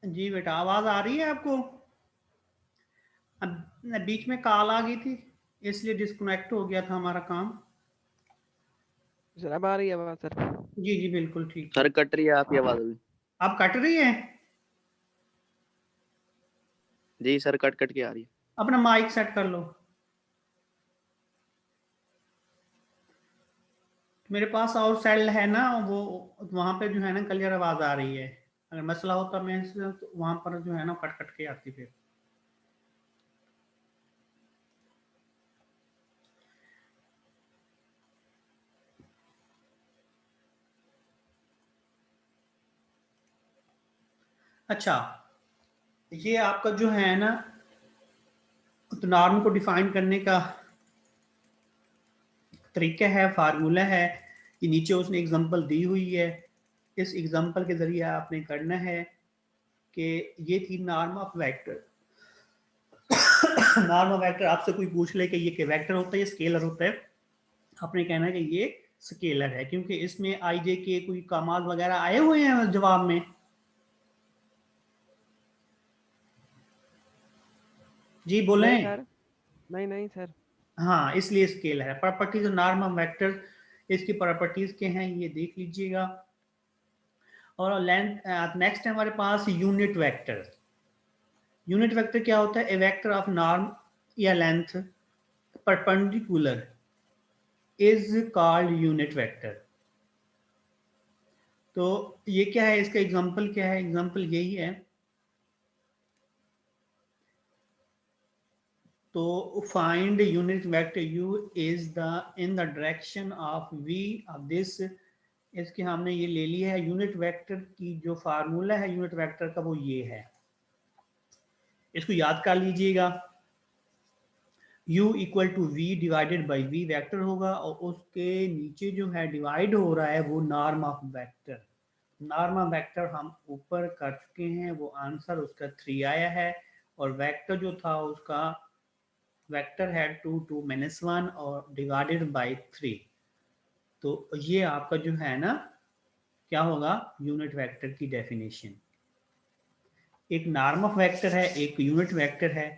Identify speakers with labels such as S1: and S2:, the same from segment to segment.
S1: जी बेटा, आवाज आ रही है आपको? अब बीच में कॉल आ गई थी, इसलिए डिस्कनेक्ट हो गया था हमारा काम।
S2: सर अब आ रही है आवाज सर?
S1: जी जी बिल्कुल ठीक है।
S3: सर कट रही है आपकी आवाज अभी।
S1: अब कट रही है?
S3: जी सर, कट कट के आ रही है।
S1: अपना माइक सेट कर लो। मेरे पास और सेल है ना, वो वहां पे जो है ना क्लियर आवाज आ रही है। अगर मसला होता मैं तो वहां पर जो है ना कट कट के आती फिर। अच्छा, ये आपका जो है ना तो नॉर्म को डिफाइन करने का तरीका है, फार्मूला है। ये नीचे उसने एग्जांपल दी हुई है। इस एग्जांपल के जरिए आपने करना है कि ये थी norm of vector. Norm of vector आपसे कोई पूछ ले कि ये वेक्टर होता है या स्केलर होता है, आपने कहना है कि ये स्केलर है, क्योंकि इसमें आई जे के कोई कामाल वगैरह आए हुए हैं जवाब में। जी
S2: नहीं
S1: बोलें।
S2: सर, नहीं नहीं सर।
S1: हाँ, इसलिए स्केलर है। प्रॉपर्टीज नॉर्म ऑफ वेक्टर, इसकी प्रॉपर्टीज के हैं ये देख लीजिएगा। और लेंथ नेक्स्ट है हमारे पास यूनिट वेक्टर। यूनिट वेक्टर क्या होता है? ए वेक्टर ऑफ नॉर्म या length perpendicular is called unit vector. तो ये क्या है, इसका एग्जांपल क्या है? एग्जांपल यही है। तो find unit vector u is the in the direction of v of this. इसके हमने ये ले लिया है। यूनिट वेक्टर की जो फार्मूला है यूनिट वेक्टर का वो ये है, इसको याद कर लीजिएगा। u equal to V divided by V vector होगा, और उसके नीचे जो है डिवाइड हो रहा है वो norm of vector. Norm of vector हम ऊपर कर चुके हैं, वो आंसर उसका 3 आया है। और वेक्टर जो था उसका वेक्टर है 2 2 -1 और डिवाइडेड बाई 3। तो ये आपका जो है ना क्या होगा, यूनिट वेक्टर की डेफिनेशन। एक नॉर्म ऑफ वेक्टर है, एक यूनिट वेक्टर है।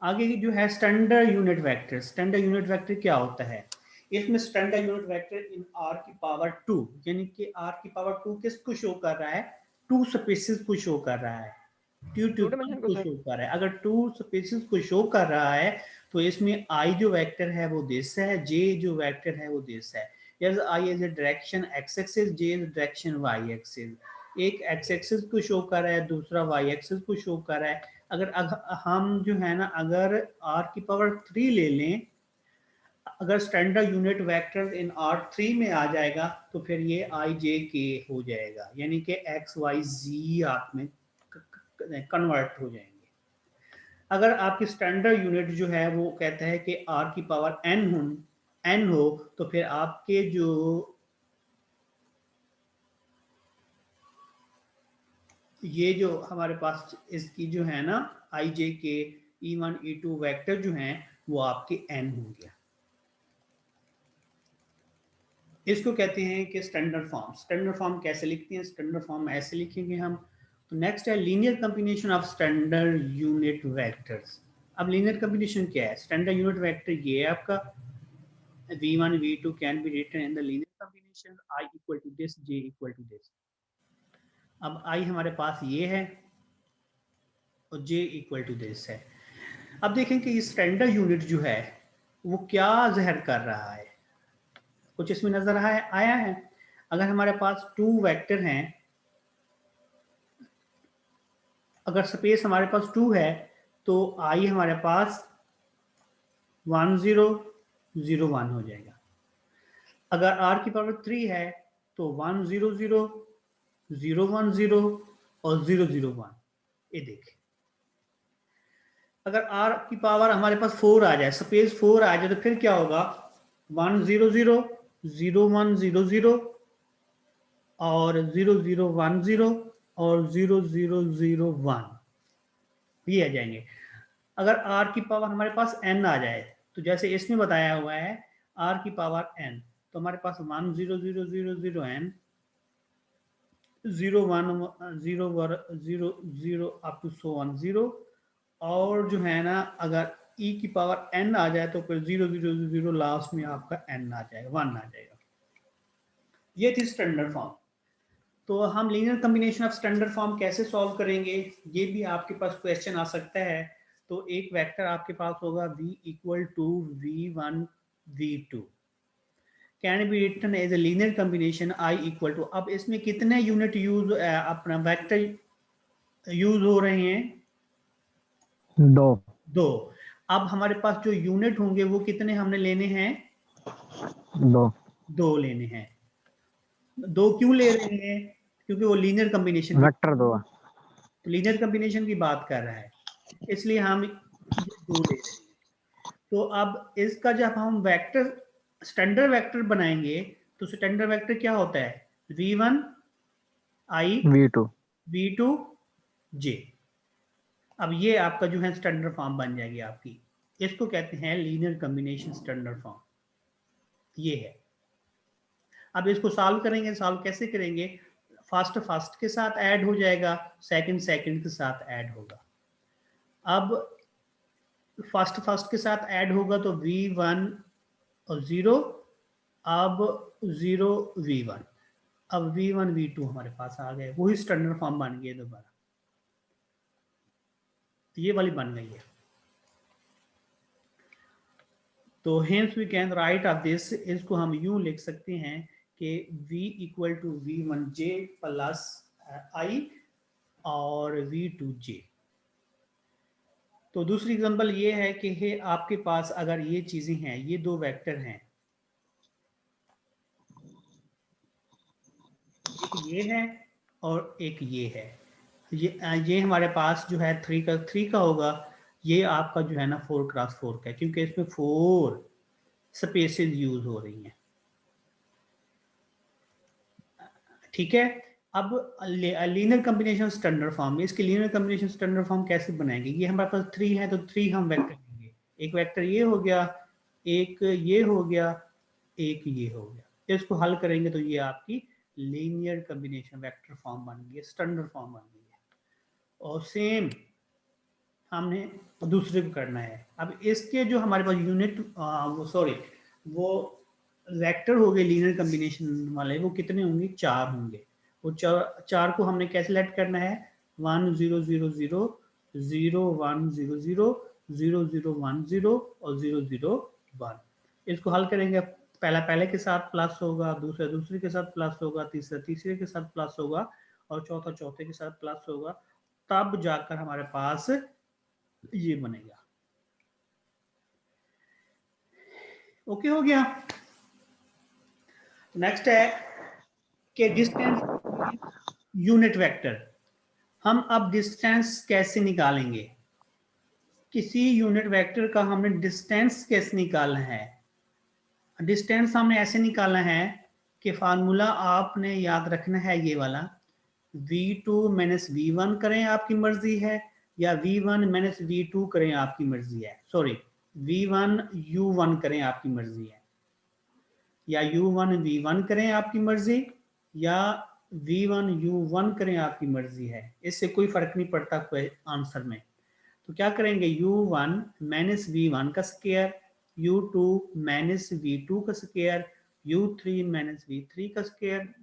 S1: आगे की जो है standard unit vector. Standard unit vector क्या होता है? इसमें standard unit vector in are की पावर 2, यानी कि आर की पावर 2 किसको शो कर रहा है? टू स्पेसिस को शो कर रहा है।
S2: टू डायमेंशन को
S1: को
S2: सर?
S1: शो कर रहा है। अगर टू स्पेसिस को शो कर रहा है तो इसमें आई जो वेक्टर है वो दिस है, जे जो वेक्टर है वो दिस है। Yes, I is a direction x axis, j is direction y axis। एक x axis को शो कर रहा है, दूसरा y axis को शो कर रहा है। अगर हम जो है ना अगर r की पावर 3 ले लें, अगर स्टैंडर्ड यूनिट वेक्टर इन R3 में आ जाएगा तो फिर ये i j k हो जाएगा, यानी कि x y z आप में कन्वर्ट हो जाएंगे। अगर आपकी स्टैंडर्ड यूनिट जो है वो कहता है कि r की पावर n हो तो फिर आपके जो ये जो हमारे पास इसकी जो है ना आई जे के E1 E2 वेक्टर जो हैं वो आपके n होंगे। इसको कहते हैं कि स्टैंडर्ड फॉर्म। स्टैंडर्ड फॉर्म कैसे लिखते हैं? स्टैंडर्ड फॉर्म ऐसे लिखेंगे हम। तो नेक्स्ट है linear combination of standard unit vectors. अब लीनियर कॉम्बिनेशन क्या है? स्टैंडर्ड यूनिट वेक्टर ये है आपका v1 v2 can be written in the linear combination I equal to this, j equal to this। अब I हमारे पास ये है और j इक्वल टू दिस है। अब देखें कि स्टैंडर्ड यूनिट जो है वो क्या ज़हर कर रहा है, कुछ इसमें नजर आया है। अगर हमारे पास टू वेक्टर हैं, अगर स्पेस हमारे पास टू है तो आई हमारे पास 1 0 0 1 हो जाएगा। अगर आर की पावर 3 है तो 1 0 0 0 1 0 और 0 0 1। ये देखें, अगर आर की पावर हमारे पास 4 आ जाए, स्पेस 4 आ जाए, तो फिर क्या होगा? 1 0 0 0 1 0 0 और 0 0 1 0 और 0 0 0 1, ये आ जाएंगे। अगर आर की पावर हमारे पास n आ जाए, तो जैसे इसमें बताया हुआ है आर की पावर n, तो हमारे पास 1 0 0 0 0 n 0 अप टू सो 1 0, और जो है ना अगर e की पावर n आ जाए तो फिर 0 0 0 लास्ट में आपका n आ जाएगा, 1 आ जाएगा। ये थी स्टैंडर्ड फॉर्म। तो हम linear combination of standard form कैसे सॉल्व करेंगे, ये भी आपके पास क्वेश्चन आ सकता है। तो एक वेक्टर आपके पास होगा v equal to v1 v2 can be written as a linear combination I equal to, अब इसमें कितने यूनिट यूज अपना वेक्टर यूज हो रहे हैं? 2। अब हमारे पास जो यूनिट होंगे वो कितने हमने लेने हैं? 2 लेने हैं। 2 क्यों ले रहे हैं? क्योंकि वो लीनियर कॉम्बिनेशन
S4: वेक्टर 2
S1: तो लीनियर कॉम्बिनेशन की बात कर रहा है, इसलिए हम 2 ले रहे हैं। तो अब इसका जब हम वेक्टर स्टैंडर्ड वेक्टर बनाएंगे तो स्टैंडर्ड वेक्टर क्या होता है? v1 i
S4: v2
S1: v2 j। अब ये आपका जो है स्टैंडर्ड फॉर्म बन जाएगी आपकी, इसको कहते हैं लीनियर कॉम्बिनेशन स्टैंडर्ड फॉर्म, ये है। अब इसको सॉल्व करेंगे, सॉल्व कैसे करेंगे? फर्स्ट फर्स्ट के साथ ऐड हो जाएगा, सेकंड सेकंड के साथ ऐड होगा। अब फर्स्ट फर्स्ट के साथ ऐड होगा तो v1 और 0, अब 0 v1, अब v1 v2 हमारे पास आ गए, वही स्टैंडर्ड फॉर्म बन गई दोबारा, ये वाली बन गई है। तो hence we can write of this, इसको हम यूं लिख सकते हैं कि v इक्वल टू v1j प्लस i और v2j। तो दूसरी एग्जांपल ये है कि है आपके पास अगर ये चीजें हैं, ये 2 वेक्टर हैं, एक ये है और एक ये है, ये हमारे पास जो है 3 का होगा, ये आपका जो है ना 4x4 का है, क्योंकि इसमें 4 स्पेसेस यूज हो रही हैं। ठीक है। अब लीनियर कॉम्बिनेशन स्टैंडर्ड फॉर्म, इसके लीनियर कॉम्बिनेशन स्टैंडर्ड फॉर्म कैसे बनाएंगे? ये हमारे पास 3 है तो 3 हम वेक्टर लेंगे, एक वेक्टर ये हो गया, एक ये हो गया, एक ये हो गया। इसको हल करेंगे तो ये आपकी लीनियर कॉम्बिनेशन वेक्टर फॉर्म बन गई है, स्टैंडर्ड फॉर्म बन गई है। और सेम हमने दूसरे को करना है। अब इसके जो हमारे पास यूनिट वो वेक्टर हो गए लीनियर कॉम्बिनेशन वाले, वो कितने होंगे? 4 होंगे। वो 4 को हमने कैसे लेट करना है? 1 0 0 0 0 1 0 0 0 0 1 0 और 0 0 1। इसको हल करेंगे, पहला पहले के साथ प्लस होगा, दूसरा दूसरे के साथ प्लस होगा, तीसरा तीसरे के साथ प्लस होगा और चौथा चौथे के साथ प्लस होगा, तब जाकर हमारे पास ये बनेगा। ओके हो गया। नेक्स्ट है कि डिस्टेंस यूनिट वेक्टर। हम अब डिस्टेंस कैसे निकालेंगे? किसी यूनिट वेक्टर का हमने डिस्टेंस कैसे निकालना है? डिस्टेंस हमने ऐसे निकालना है कि फार्मूला आपने याद रखना है ये वाला, v2 माइनस v1 करें आपकी मर्जी है, या v1 माइनस v2 करें आपकी मर्जी है, सॉरी v1 u1 करें आपकी मर्जी है, या u1 v1 करें आपकी मर्जी, या v1 u1 करें आपकी मर्जी है। इससे कोई फर्क नहीं पड़ता कोई आंसर में। तो क्या करेंगे? u1 माइनस v1 का स्क्वायर, u2 माइनस v2 का स्क्वायर, u3 माइनस v3 का स्क्वायर,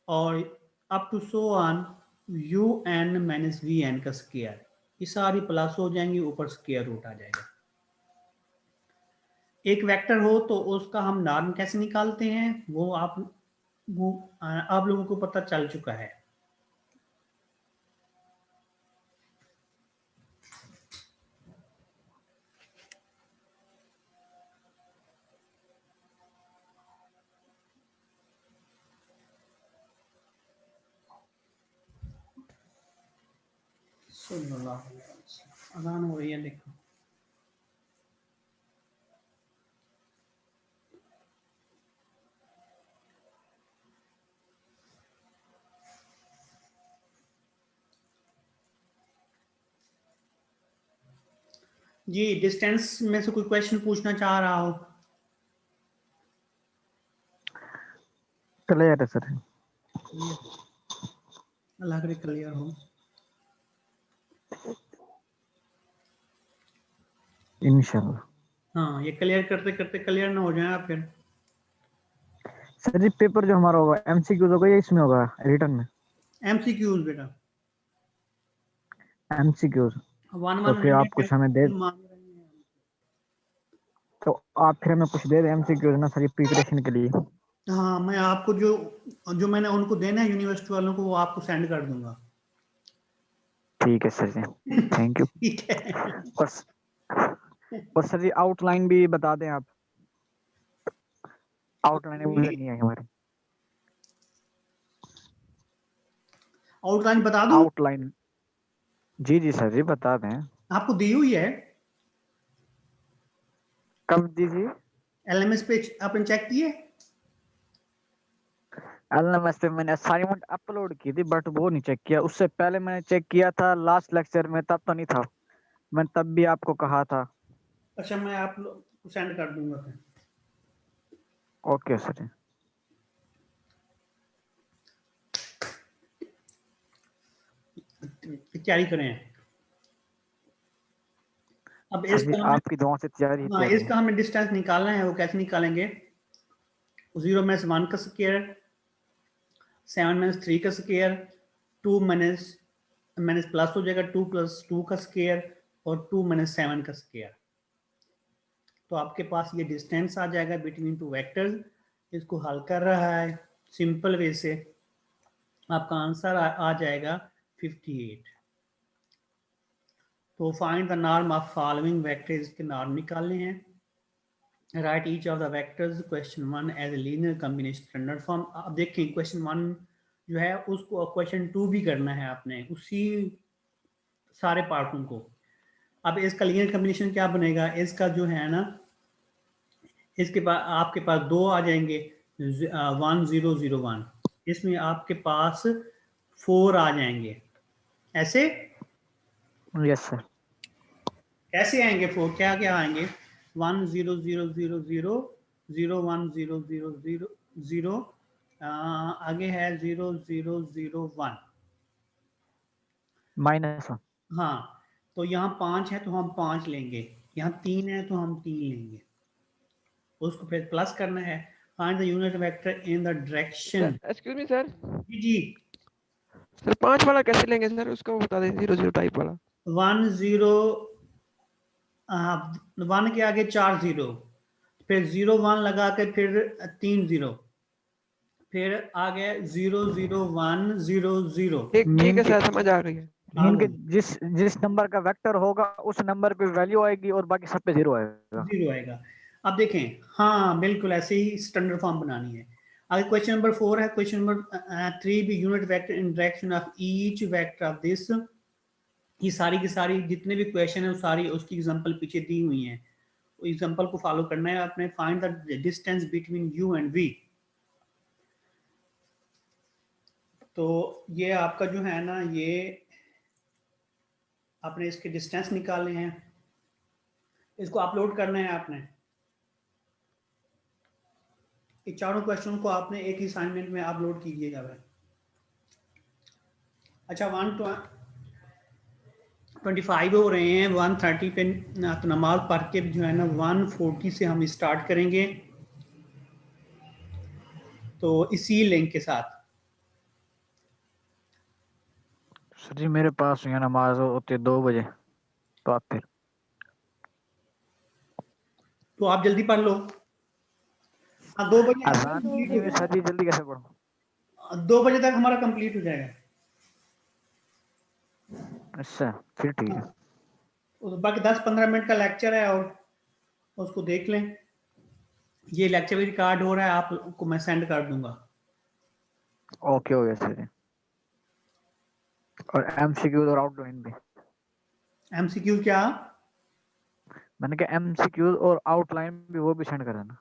S1: और up to so on un minus vn का स्क्वायर। ये सारी प्लस हो जाएंगी, ऊपर स्क्वायर रूट आ जाएगा। एक वेक्टर हो तो उसका हम नॉर्म कैसे निकालते हैं वो आप लोगों को पता चल चुका है। अजान हो रही है, देखो। जी, डिस्टेंस में से कोई क्वेश्चन पूछना चाह रहा हो?
S4: क्लियर है सर।
S1: अल्लाह करे क्लियर हो।
S4: इंशाल्लाह।
S1: हाँ, ये क्लियर करते करते क्लियर ना हो जाए आप फिर।
S4: सर जी पेपर जो हमारा होगा एमसीक्यूज होगा या इसमें होगा रिटर्न में?
S1: एमसीक्यूज बेटा,
S4: एमसीक्यूज।
S1: 1
S4: तो फिर
S1: 100
S4: आप कुछ हमें दे,
S1: मांग रहे हैं।
S4: तो आप फिर हमें कुछ दे दें एमसीक्यूज ना सर ये प्रिपरेशन के लिए।
S1: हाँ, मैं आपको जो जो मैंने उनको देना है यूनिवर्सिटी वालों को वो आपको सेंड कर दूंगा।
S4: ठीक है सर जी, थैंक यू।
S1: ठीक है।
S4: और सर जी आउटलाइन भी बता दें आप, आउटलाइन मुझे नहीं आई हमारी।
S1: आउटलाइन बता दूं?
S4: आउटलाइन जी जी सर जी बता दें।
S1: आपको दी हुई है
S4: कब दीजिए?
S1: एलएमएस पे, आपने चेक किए?
S4: एलएमएस पे मैंने असाइनमेंट अपलोड की थी बट वो नहीं चेक किया। उससे पहले मैंने चेक किया था लास्ट लेक्चर में, तब तो नहीं था। मैंने तब भी आपको कहा था।
S1: अच्छा, मैं आप लोग को सेंड कर दूंगा फिर।
S4: ओके सर जी।
S1: तैयारी करें। अब
S4: सर जी
S1: इसका हमें,
S4: आपकी दुआ से तैयारी ही
S1: हाँ,
S4: तैयारी है।
S1: इसका हमें डिस्टेंस निकालना है। वो कैसे निकालेंगे? 0 माइनस 1 का स्क्वायर, 7 माइनस 3 का स्क्वायर, 2 माइनस माइनस प्लस हो जाएगा 2 प्लस 2 का स्क्वायर, और 2 माइनस 7 का स्क्वायर। तो आपके पास ये डिस्टेंस आ जाएगा बिटवीन टू वेक्टर्स। इसको हल कर रहा है सिंपल वे से, आपका आंसर आ जाएगा 58। तो find the norm of following vectors के नॉर्म निकालने हैं। Write each of the vectors question 1 as a linear combination standard form. अब देखिए क्वेश्चन 1 जो है उसको क्वेश्चन 2 भी करना है आपने, उसी सारे पार्टों को। अब इसका लीनियर कॉम्बिनेशन क्या बनेगा? इसका जो है ना, इसके पास आपके पास दो आ जाएंगे, 1001। इसमें आपके पास 4 आ जाएंगे। ऐसे
S4: यस सर।
S1: कैसे आएंगे 4? क्या क्या आएंगे? 10000, 010000, आगे है 0001।
S4: -1।
S1: हाँ, तो यहाँ 5 है तो हम 5 लेंगे, यहाँ 3 है तो हम 3 लेंगे। उसको फिर प्लस करना है। Find the unit vector in the direction.
S2: Sir excuse me sir,
S1: जी जी।
S2: सर 5 वाला कैसे लेंगे सर? उसका वो बता दें, 00 टाइप वाला।
S1: 10, 1 के आगे 4 0, फिर 01 लगा के फिर 3 0, फिर आ गया 00100।
S2: ठीक
S4: मीन
S2: है
S4: के,
S2: सर, समझ आ गई है।
S1: हाँ,
S4: मीन के जिस जिस नंबर का वेक्टर होगा उस नंबर पे वैल्यू आएगी और बाकी सब पे 0 आएगा।
S1: 0 आएगा। अब देखें, हाँ बिल्कुल ऐसे ही स्टैंडर्ड फॉर्म बनानी है। आगे क्वेश्चन नंबर 4 है। क्वेश्चन नंबर 3 भी unit vector in direction of each vector of this. ये सारी की सारी जितने भी क्वेश्चन है वो सारी उसकी एग्जांपल पीछे दी हुई हैं। एग्जांपल को फॉलो करना है आपने। Find the distance between U and V. तो ये आपका जो है ना, ये आपने इसके डिस्टेंस निकालने हैं, इसको अपलोड करना है आपने। ये चारों क्वेश्चन को आपने एक ही असाइनमेंट में अपलोड कीजिएगा भाई। अच्छा, 125 हो रहे हैं, 130 पे तो नमाज पढ़ के जो है ना 140 से हम स्टार्ट करेंगे, तो इसी लिंक के साथ।
S4: सर जी मेरे पास यहाँ नमाज होती है 2 बजे, तो आप फिर
S1: तो आप जल्दी पढ़ लो। हाँ, 2 बजे हमारा
S4: अजान
S1: कंप्लीट
S4: नहीं
S1: हो
S4: हुई सर जी, जल्दी कैसे पढ़ूं?
S1: जाएगा। 2 बजे तक हमारा कंप्लीट हो जाएगा।
S4: अच्छा फिर ठीक है।
S1: तो बाकी 10-15 मिनट का लेक्चर है, और उसको देख लें। ये लेक्चर भी रिकॉर्ड हो रहा है, आपको मैं सेंड कर दूंगा।
S4: ओके हो गया सर जी। और एमसीक्यूज और आउटलाइन भी,
S1: एमसीक्यू क्या?
S4: मैंने कहा एमसीक्यूज और आउटलाइन भी वो भी सेंड कर देना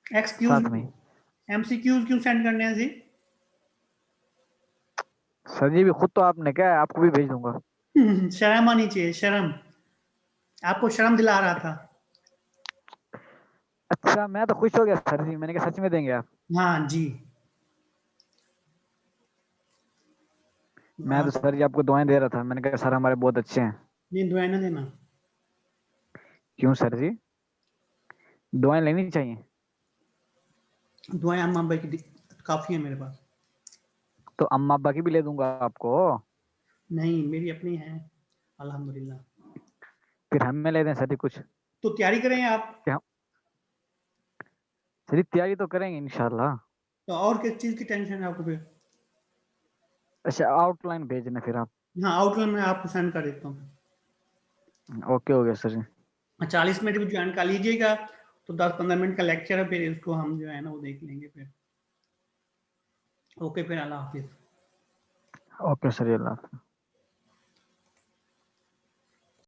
S1: एक्सक्यूज
S4: साथ में
S1: मी,
S4: ही।
S1: एमसीक्यूज क्यों सेंड करने हैं जी?
S4: सर जी भी खुद तो आपने क्या है, आपको भी भेज दूंगा।
S1: शर्म आनी चाहिए, शर्म। आपको शर्म दिला रहा था।
S4: अच्छा मैं तो खुश हो गया सर जी, मैंने कहा सच में देंगे आप।
S1: हाँ जी।
S4: मैं तो सर जी आपको दुआएं दे रहा था, मैंने कहा सर हमारे बहुत अच्छे हैं।
S1: नहीं दुआएं ना देना,
S4: क्यों सर जी, दुआएं लेनी चाहिए।
S1: दुआएं अम्मा अब्बा की काफी है मेरे पास।
S4: तो अम्मा अब्बा की भी ले दूंगा आपको।
S1: नहीं मेरी अपनी है अल्हम्दुलिल्लाह।
S4: फिर हमें ले दें सर जी कुछ।
S1: तो तैयारी करें आप।
S4: क्या सर जी तैयारी तो करेंगे इंशाल्लाह।
S1: तो और किस चीज की टेंशन है आपको फिर?
S4: अच्छा आउटलाइन भेजना फिर आप।
S1: हाँ आउटलाइन मैं आपको सेंड कर देता हूँ।
S4: ओके हो गया सर जी।
S1: 40 मिनट भी ज्वाइन कर लीजिएगा, तो 10-15 मिनट का लेक्चर है, फिर इसको हम जो है ना वो देख लेंगे फिर। ओके फिर अल्लाह हाफिज।
S4: ओके सर जी, अल्लाह हाफ़िज़।